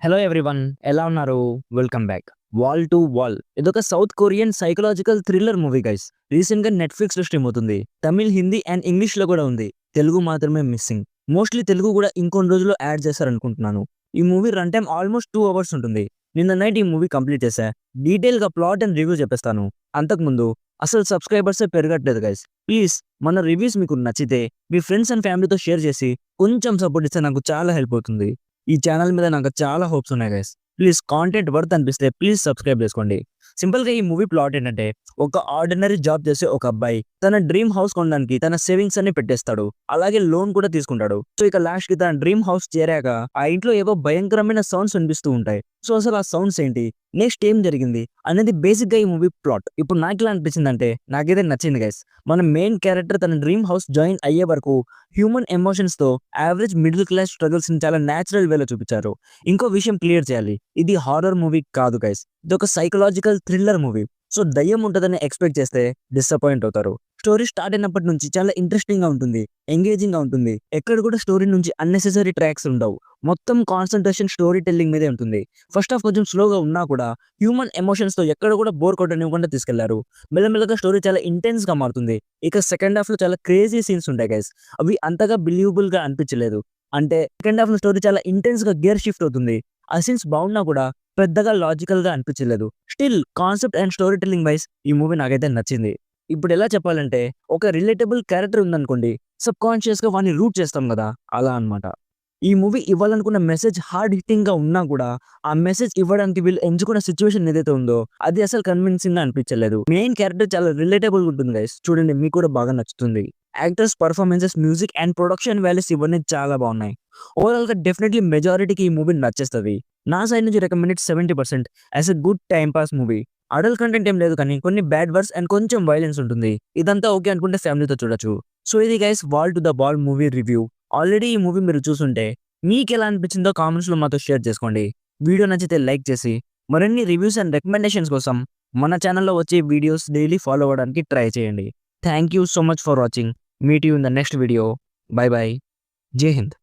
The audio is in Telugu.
హలో ఎవ్రీవన్, ఎలా ఉన్నారు? Welcome back. Wall to Wall ఇదొక South Korean psychological thriller movie guys. Recent గా నెట్ఫ్లిక్స్ లో స్ట్రీమ్ అవుతుంది. తమిళ్, హిందీ అండ్ ఇంగ్లీష్ లో కూడా ఉంది. తెలుగు మాత్రమే మిస్సింగ్. మోస్ట్లీ తెలుగు కూడా ఇంకొన్ని రోజుల్లో యాడ్ చేస్తారనుకుంటున్నాను. ఈ movie run time almost 2 hours ఉంటుంది. నిన్న నైట్ ఈ మూవీ కంప్లీట్ చేశా. డీటెయిల్ గా ప్లాట్ అండ్ రివ్యూ చెప్పేస్తాను. అంతకుముందు అసలు సబ్స్క్రైబర్సే పెరగట్లేదు గైస్. ప్లీజ్ మన రివ్యూస్ మీకు నచ్చితే మీ ఫ్రెండ్స్ అండ్ ఫ్యామిలీతో షేర్ చేసి కొంచెం సపోర్ట్ ఇస్తే నాకు చాలా హెల్ప్ అవుతుంది. ఈ ఛానల్ మీద నాకు చాలా హోప్స్ ఉన్నాయి గైస్. ప్లీజ్ కాంటెంట్ వర్త్ అనిపిస్తే ప్లీజ్ సబ్స్క్రైబ్ చేసుకోండి. సింపుల్ గా ఈ మూవీ ప్లాట్ ఏంటంటే, ఒక ఆర్డినరీ జాబ్ చేసే ఒక అబ్బాయి తన డ్రీమ్ హౌస్ కొనడానికి తన సేవింగ్స్ అన్ని పెట్టేస్తాడు. అలాగే లోన్ కూడా తీసుకుంటాడు. సో ఇక లాస్ట్ కి తన డ్రీమ్ హౌస్ చేరాక ఆ ఇంట్లో ఏవో భయంకరమైన సౌండ్స్ వినిపిస్తూ ఉంటాయి. సో అసలు ఆ సౌండ్స్ ఏంటి, నెక్స్ట్ ఏం జరిగింది అనేది బేసిక్ గా ఈ మూవీ ప్లాట్. ఇప్పుడు నాకు ఎలా అనిపించింది అంటే, నాకైతే నచ్చింది గైస్. మన మెయిన్ క్యారెక్టర్ తన డ్రీమ్ హౌస్ జాయిన్ అయ్యే వరకు హ్యూమన్ ఎమోషన్స్ తో యావరేజ్ మిడిల్ క్లాస్ స్ట్రగుల్స్ ని చాలా నేచురల్ వేలో చూపించారు. ఇంకో విషయం క్లియర్ చేయాలి, ఇది హారర్ మూవీ కాదు గైస్. ఇది ఒక సైకలాజికల్ థ్రిల్లర్ మూవీ. సో దయ్యం ఉంటుందని ఎక్స్పెక్ట్ చేస్తే డిసప్పాయింట్ అవుతారు. స్టోరీ స్టార్ట్ అయినప్పటి నుంచి చాలా ఇంట్రెస్టింగ్ గా ఉంటుంది, ఎంగేజింగ్ గా ఉంటుంది. ఎక్కడ కూడా స్టోరీ నుంచి అన్నెసెసరీ ట్రాక్స్ ఉండవు. మొత్తం కాన్సన్ట్రేషన్ స్టోరీ టెల్లింగ్ మీదే ఉంటుంది. ఫస్ట్ హాఫ్ కొంచెం స్లోగా ఉన్నా కూడా హ్యూమన్ ఎమోషన్స్ తో ఎక్కడ కూడా బోర్ కొట్టనివ్వకుండా తీసుకెళ్లారు. మెల్లమెల్లగా స్టోరీ చాలా ఇంటెన్స్ గా మారుతుంది. ఇక సెకండ్ హాఫ్ లో చాలా క్రేజీ సీన్స్ ఉంటాయి గైస్. అవి అంతగా బిలీవబుల్ గా అనిపించలేదు. అంటే సెకండ్ హాఫ్ లో స్టోరీ చాలా ఇంటెన్స్ గా గేర్ షిఫ్ట్ అవుతుంది. ఆ సీన్స్ బాగున్నా కూడా పెద్దగా లాజికల్ గా అనిపించలేదు. Still concept and story telling wise ఈ మూవీ నాకైతే నచ్చింది. ఇప్పుడు ఎలా చెప్పాలంటే, ఒక రిలేటబుల్ క్యారెక్టర్ ఉందనుకోండి, సబ్ కాన్షియస్ గా వాడిని రూట్ చేస్తాం కదా, అలా అన్నమాట. ఈ మూవీ ఇవ్వాలనుకున్న మెసేజ్ హార్డ్ హిట్టింగ్ గా ఉన్నా కూడా ఆ మెసేజ్ ఇవ్వడానికి వీళ్ళు ఎంచుకున్న సిచ్యువేషన్ ఏదైతే ఉందో అది అసలు కన్విన్సింగ్ గా అనిపించలేదు. మెయిన్ క్యారెక్టర్ చాలా రిలేటబుల్ ఉంటుంది గైస్. చూడండి, మీకు కూడా బాగా నచ్చుతుంది. Actors performances, music and production values ఇవన్నీ చాలా బాగున్నాయి. ఓవరాల్ గా డెఫినెట్లీ మెజారిటీకి ఈ మూవీ నచ్చేస్తుంది. నా సైడ్ నుంచి recommended 70% as a good time pass movie. Adult content ఏం లేదు, కానీ కొన్ని బ్యాడ్ వర్డ్స్ అండ్ కొంచెం వైలెన్స్ ఉంటుంది. ఇదంతా ఓకే అనుకుంటే ఫ్యామిలీతో చూడొచ్చు. సో ఇది guys wall to the ball movie review. Already ఈ మూవీ మీరు చూసుంటే మీకు ఎలా అనిపించిందో కామెంట్స్ లో మాతో షేర్ చేసుకోండి. వీడియో నచ్చితే లైక్ చేసి మరిన్ని రివ్యూస్ అండ్ రికమెండేషన్స్ కోసం మన ఛానల్లో వచ్చే వీడియోస్ డైలీ ఫాలో అవ్వడానికి ట్రై చేయండి. Thank you so much for watching. Meet you in the next video. By by. జై హింద్.